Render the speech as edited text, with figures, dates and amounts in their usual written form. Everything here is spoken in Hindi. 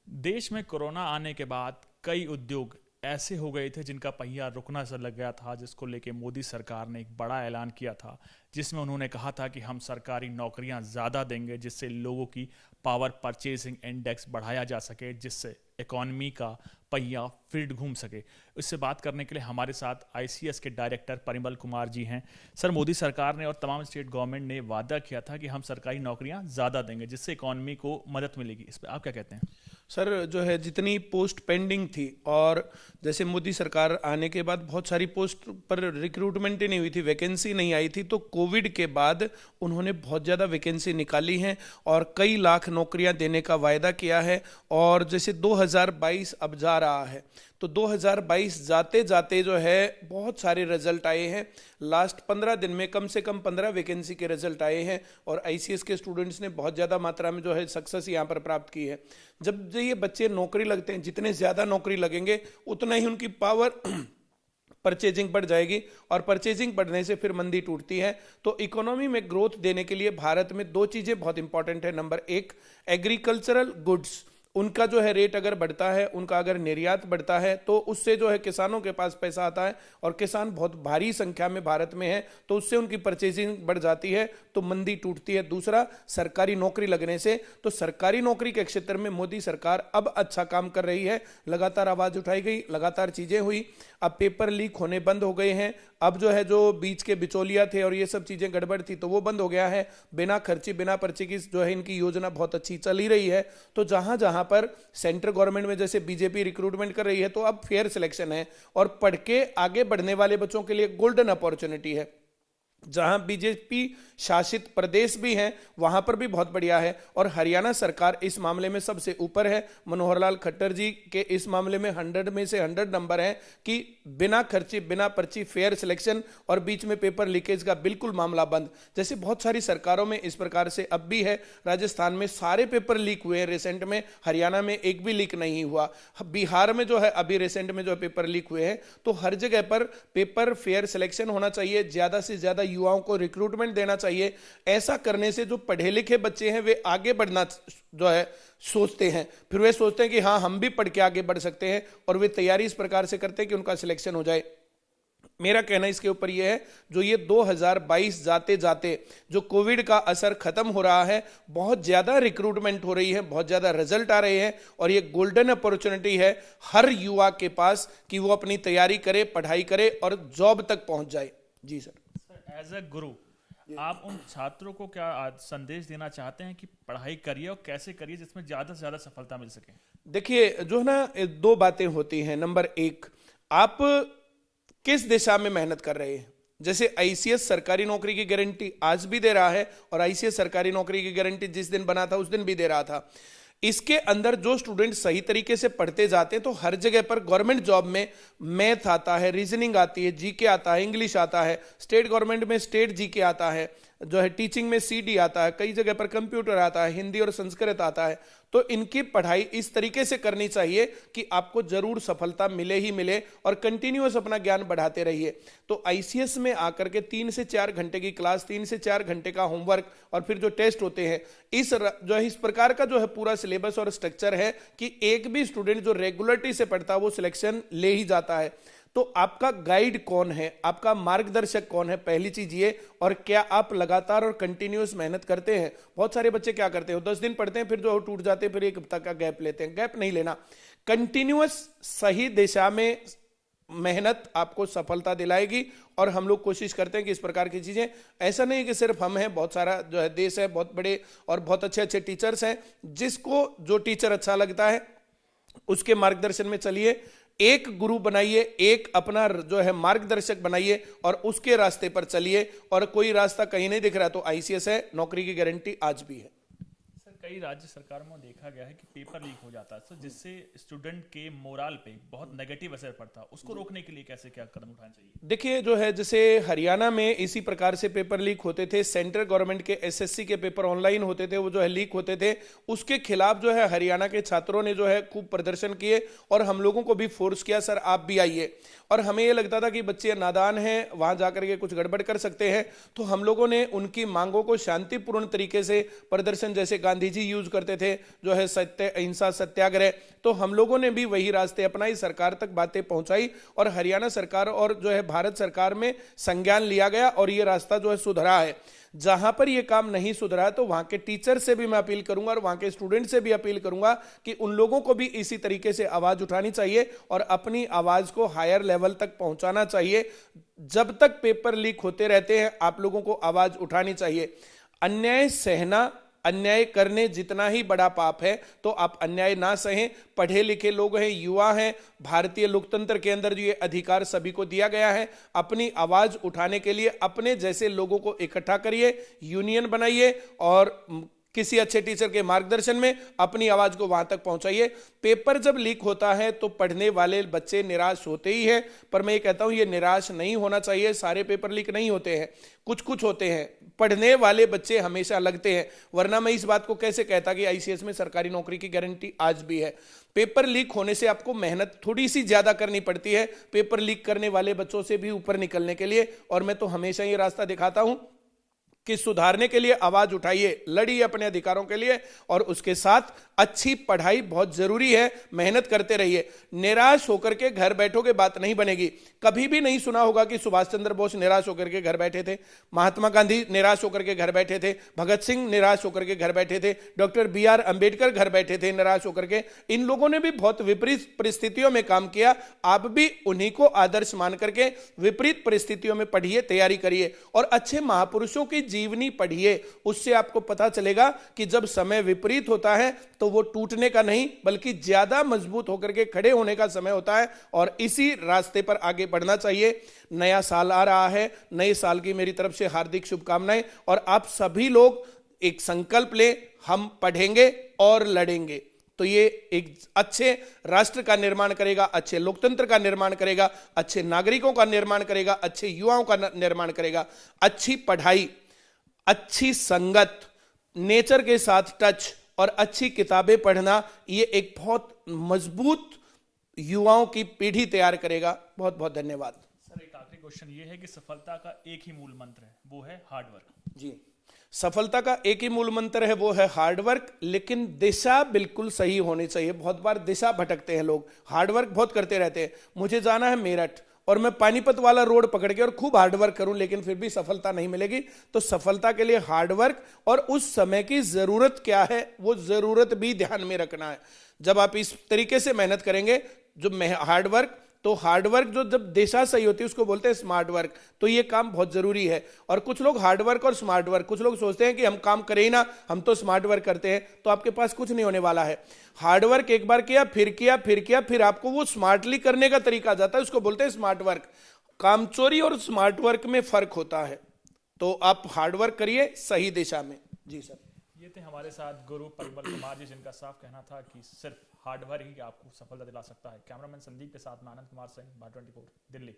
देश में कोरोना आने के बाद कई उद्योग ऐसे हो गए थे जिनका पहिया रुकना सा लग गया था, जिसको लेके मोदी सरकार ने एक बड़ा ऐलान किया था, जिसमें उन्होंने कहा था कि हम सरकारी नौकरियां ज़्यादा देंगे जिससे लोगों की पावर परचेजिंग इंडेक्स बढ़ाया जा सके, जिससे इकॉनमी का पहिया फिर घूम सके। इससे बात करने के लिए हमारे साथ आईसीएस के डायरेक्टर परिमल कुमार जी हैं। सर, मोदी सरकार ने और तमाम स्टेट गवर्नमेंट ने वादा किया था कि हम सरकारी नौकरियां ज़्यादा देंगे जिससे इकॉनमी को मदद मिलेगी। इस पर आप क्या कहते हैं? सर, जो है जितनी पोस्ट पेंडिंग थी, और जैसे मोदी सरकार आने के बाद बहुत सारी पोस्ट पर रिक्रूटमेंट ही नहीं हुई थी, वैकेंसी नहीं आई थी, तो कोविड के बाद उन्होंने बहुत ज़्यादा वैकेंसी निकाली हैं और कई लाख नौकरियां देने का वायदा किया है। और जैसे 2022 अब जा रहा है, तो 2022 जाते जाते जो है बहुत सारे रिजल्ट आए हैं। लास्ट 15 दिन में कम से कम 15 वैकेंसी के रिजल्ट आए हैं और आईसीएस के स्टूडेंट्स ने बहुत ज़्यादा मात्रा में जो है सक्सेस यहाँ पर प्राप्त की है। जब ये बच्चे नौकरी लगते हैं, जितने ज़्यादा नौकरी लगेंगे उतना ही उनकी पावर परचेजिंग बढ़ जाएगी और परचेजिंग बढ़ने से फिर मंदी टूटती है। तो इकोनॉमी में ग्रोथ देने के लिए भारत में दो चीज़ें बहुत इंपॉर्टेंट है। नंबर एक, एग्रीकल्चरल गुड्स, उनका जो है रेट अगर बढ़ता है, उनका अगर निर्यात बढ़ता है, तो उससे जो है किसानों के पास पैसा आता है और किसान बहुत भारी संख्या में भारत में है, तो उससे उनकी परचेजिंग बढ़ जाती है, तो मंदी टूटती है। दूसरा, सरकारी नौकरी लगने से, तो सरकारी नौकरी के क्षेत्र में मोदी सरकार अब अच्छा काम कर रही है। लगातार आवाज उठाई गई, लगातार चीजें हुई, अब पेपर लीक होने बंद हो गए हैं। अब जो है जो बीच के बिचौलिया थे और ये सब चीजें गड़बड़ थी, तो वो बंद हो गया है। बिना खर्ची बिना पर्ची की जो है इनकी योजना बहुत अच्छी चल ही रही है। तो जहां जहां पर सेंट्रल गवर्नमेंट में जैसे बीजेपी रिक्रूटमेंट कर रही है, तो अब फेयर सिलेक्शन है और पढ़ के आगे बढ़ने वाले बच्चों के लिए गोल्डन अपॉर्चुनिटी है। जहां बीजेपी शासित प्रदेश भी हैं वहां पर भी बहुत बढ़िया है और हरियाणा सरकार इस मामले में सबसे ऊपर है। मनोहर लाल खट्टर जी के इस मामले में 100 में से 100 नंबर है कि बिना खर्ची बिना पर्ची फेयर सिलेक्शन और बीच में पेपर लीकेज का बिल्कुल मामला बंद। जैसे बहुत सारी सरकारों में इस प्रकार से अब भी है। राजस्थान में सारे पेपर लीक हुए हैं रिसेंट में, हरियाणा में एक भी लीक नहीं हुआ। बिहार में जो है अभी रिसेंट में जो पेपर लीक हुए हैं, तो हर जगह पर पेपर फेयर सिलेक्शन होना चाहिए। ज्यादा से ज्यादा युवाओं को रिक्रूटमेंट देना चाहिए। ऐसा करने से जो पढ़े लिखे बच्चे हैं वे आगे बढ़ना जो है सोचते हैं, फिर वे सोचते हैं कि हाँ हम भी पढ़ के आगे बढ़ सकते हैं, और वे तैयारी इस प्रकार से करते हैं कि उनका सिलेक्शन हो जाए। मेरा कहना इसके ऊपर यह है, जो ये 2022 जाते जाते जो कोविड का असर खत्म हो रहा है, बहुत ज्यादा रिक्रूटमेंट हो रही है, बहुत ज्यादा रिजल्ट आ रहे हैं और ये गोल्डन अपॉर्चुनिटी है हर युवा के पास कि वो अपनी तैयारी करे, पढ़ाई करे और जॉब तक पहुंच जाए। जी सर। एज ए गुरु, आप उन छात्रों को क्या संदेश देना चाहते हैं कि पढ़ाई करिए और कैसे करिए जिसमें ज्यादा से ज्यादा सफलता मिल सके? देखिए, जो है ना, दो बातें होती हैं। नंबर एक, आप किस दिशा में मेहनत कर रहे हैं। जैसे आईसीएस सरकारी नौकरी की गारंटी आज भी दे रहा है और आईसीएस सरकारी नौकरी की गारंटी जिस दिन बना था उस दिन भी दे रहा था। इसके अंदर जो स्टूडेंट सही तरीके से पढ़ते जाते हैं, तो हर जगह पर गवर्नमेंट जॉब में मैथ आता है, रीजनिंग आती है, जीके आता है, इंग्लिश आता है। स्टेट गवर्नमेंट में स्टेट जीके आता है, जो है टीचिंग में सीडी आता है, कई जगह पर कंप्यूटर आता है, हिंदी और संस्कृत आता है। तो इनकी पढ़ाई इस तरीके से करनी चाहिए कि आपको जरूर सफलता मिले ही मिले और कंटिन्यूअस अपना ज्ञान बढ़ाते रहिए। तो आईसीएस में आकर के 3 से 4 घंटे की क्लास, 3 से 4 घंटे का होमवर्क और फिर जो टेस्ट होते हैं, जो है इस प्रकार का जो है पूरा सिलेबस और स्ट्रक्चर है कि एक भी स्टूडेंट जो रेगुलरिटी से पढ़ता है वो सिलेक्शन ले ही जाता है। तो आपका गाइड कौन है, आपका मार्गदर्शक कौन है, पहली चीज ये। और क्या आप लगातार और कंटिन्यूअस मेहनत करते हैं। बहुत सारे बच्चे क्या करते हैं, 10 दिन पढ़ते हैं फिर जो टूट जाते हैं, फिर एक हफ्ता का गैप लेते हैं। गैप नहीं लेना, कंटिन्यूअस सही दिशा में मेहनत आपको सफलता दिलाएगी। और हम लोग कोशिश करते हैं कि इस प्रकार की चीजें, ऐसा नहीं कि सिर्फ हम हैं, बहुत सारा जो है देश है, बहुत बड़े और बहुत अच्छे अच्छे टीचर्स हैं। जिसको जो टीचर अच्छा लगता है उसके मार्गदर्शन में चलिए। एक गुरु बनाइए, एक अपना जो है मार्गदर्शक बनाइए और उसके रास्ते पर चलिए। और कोई रास्ता कहीं नहीं दिख रहा तो आईसीएस है, नौकरी की गारंटी आज भी है। सर, कई राज्य सरकारों में देखा गया है कि पेपर लीक हो जाता है, सर, जिससे स्टूडेंट के मोरल पे बहुत नेगेटिव असर पड़ता है। उसको रोकने के लिए कैसे क्या कदम उठाने चाहिए? देखिए, जो है जैसे हरियाणा में इसी प्रकार से पेपर लीक होते थे। सेंट्रल गवर्नमेंट के एसएससी के पेपर ऑनलाइन होते थे, वो जो है लीक होते थे। उसके खिलाफ जो है हरियाणा के छात्रों ने जो है खूब प्रदर्शन किए और हम लोगों को भी फोर्स किया, सर आप भी आइए। और हमें ये लगता था कि बच्चे नादान हैं, वहां जाकर के कुछ गड़बड़ कर सकते हैं। तो हम लोगों ने उनकी मांगों को शांतिपूर्ण तरीके से प्रदर्शन, जैसे गांधी गांधी जी यूज करते थे, जो है सत्य अहिंसा सत्याग्रह, तो हम लोगों ने भी वही रास्ते अपनाई, सरकार तक बातें पहुंचाई और हरियाणा सरकार और जो है भारत सरकार में संज्ञान लिया गया और ये रास्ता जो है सुधरा है। जहां पर ये काम नहीं सुधरा तो वहां के टीचर से भी मैं अपील करूंगा और वहां के स्टूडेंट से भी अपील करूंगा कि उन लोगों को भी इसी तरीके से आवाज उठानी चाहिए और अपनी आवाज को हायर लेवल तक पहुंचाना चाहिए। जब तक पेपर लीक होते रहते हैं आप लोगों को आवाज उठानी चाहिए। अन्याय सहना, अन्याय करने जितना ही बड़ा पाप है, तो आप अन्याय ना सहें। पढ़े लिखे लोग हैं, युवा हैं, भारतीय लोकतंत्र के अंदर जो ये अधिकार सभी को दिया गया है, अपनी आवाज उठाने के लिए अपने जैसे लोगों को इकट्ठा करिए, यूनियन बनाइए और किसी अच्छे टीचर के मार्गदर्शन में अपनी आवाज को वहां तक पहुंचाइए। पेपर जब लीक होता है तो पढ़ने वाले बच्चे निराश होते ही हैं, पर मैं ये कहता हूं ये निराश नहीं होना चाहिए। सारे पेपर लीक नहीं होते हैं, कुछ कुछ होते हैं, पढ़ने वाले बच्चे हमेशा लगते हैं, वरना मैं इस बात को कैसे कहता कि आईसीएस में सरकारी नौकरी की गारंटी आज भी है। पेपर लीक होने से आपको मेहनत थोड़ी सी ज्यादा करनी पड़ती है पेपर लीक करने वाले बच्चों से भी ऊपर निकलने के लिए, और मैं तो हमेशा ये रास्ता दिखाता हूं कि सुधारने के लिए आवाज उठाइए, लड़िए अपने अधिकारों के लिए, और उसके साथ अच्छी पढ़ाई बहुत जरूरी है, मेहनत करते रहिए। निराश होकर के घर बैठोगे बात नहीं बनेगी। कभी भी नहीं सुना होगा कि सुभाष चंद्र बोस निराश होकर के घर बैठे थे, महात्मा गांधी निराश होकर के घर बैठे थे, भगत सिंह निराश होकर के घर बैठे थे, डॉक्टर BR अंबेडकर घर बैठे थे निराश होकर के। इन लोगों ने भी बहुत विपरीत परिस्थितियों में काम किया। आप भी उन्हीं को आदर्श मान करके विपरीत परिस्थितियों में पढ़िए, तैयारी करिए और अच्छे महापुरुषों की जीवनी पढ़िए। उससे आपको पता चलेगा कि जब समय विपरीत होता है तो वो टूटने का नहीं बल्कि ज्यादा मजबूत होकर के खड़े होने का समय होता है, और इसी रास्ते पर आगे बढ़ना चाहिए। नया साल आ रहा है, नए साल की मेरी तरफ से हार्दिक शुभकामनाएं, और आप सभी लोग एक संकल्प लें, हम पढ़ेंगे और लड़ेंगे। तो ये एक अच्छे राष्ट्र का निर्माण करेगा, अच्छे लोकतंत्र का निर्माण करेगा, अच्छे नागरिकों का निर्माण करेगा, अच्छे युवाओं का निर्माण करेगा। अच्छी पढ़ाई, अच्छी संगत, नेचर के साथ टच और अच्छी किताबें पढ़ना, ये एक बहुत मजबूत युवाओं की पीढ़ी तैयार करेगा। बहुत बहुत धन्यवाद। सर, एक आखिरी क्वेश्चन ये है कि सफलता का एक ही मूल मंत्र है, वो है हार्ड वर्क। जी, सफलता का एक ही मूल मंत्र है, वो है हार्ड वर्क, लेकिन दिशा बिल्कुल सही होनी चाहिए। बहुत बार दिशा भटकते हैं लोग, हार्ड वर्क बहुत करते रहते हैं। मुझे जाना है मेरठ और मैं पानीपत वाला रोड पकड़ के और खूब हार्ड वर्क करूं, लेकिन फिर भी सफलता नहीं मिलेगी। तो सफलता के लिए हार्ड वर्क और उस समय की जरूरत क्या है, वो जरूरत भी ध्यान में रखना है। जब आप इस तरीके से मेहनत करेंगे, जो हार्ड वर्क, तो हार्ड वर्क जो जब दिशा सही होती है उसको बोलते हैं स्मार्ट वर्क। तो ये काम बहुत जरूरी है। और कुछ लोग हार्ड वर्क और स्मार्ट वर्क, कुछ लोग सोचते हैं कि हम काम करें ही ना, हम तो स्मार्ट वर्क करते हैं, तो आपके पास कुछ नहीं होने वाला है। हार्ड वर्क एक बार किया, फिर किया, फिर किया, फिर आपको वो स्मार्टली करने का तरीका आ जाता है, उसको बोलते हैं स्मार्ट वर्क। कामचोरी और स्मार्ट वर्क में फर्क होता है। तो आप हार्ड वर्क करिए सही दिशा में। जी सर। ये थे हमारे साथ गुरु परिमल कुमार जी, जिनका साफ कहना था कि सिर्फ हार्ड वर्क ही आपको सफलता दिला सकता है। कैमरामैन संदीप के साथ मैं आनंद कुमार सिंह, भारत 24 दिल्ली।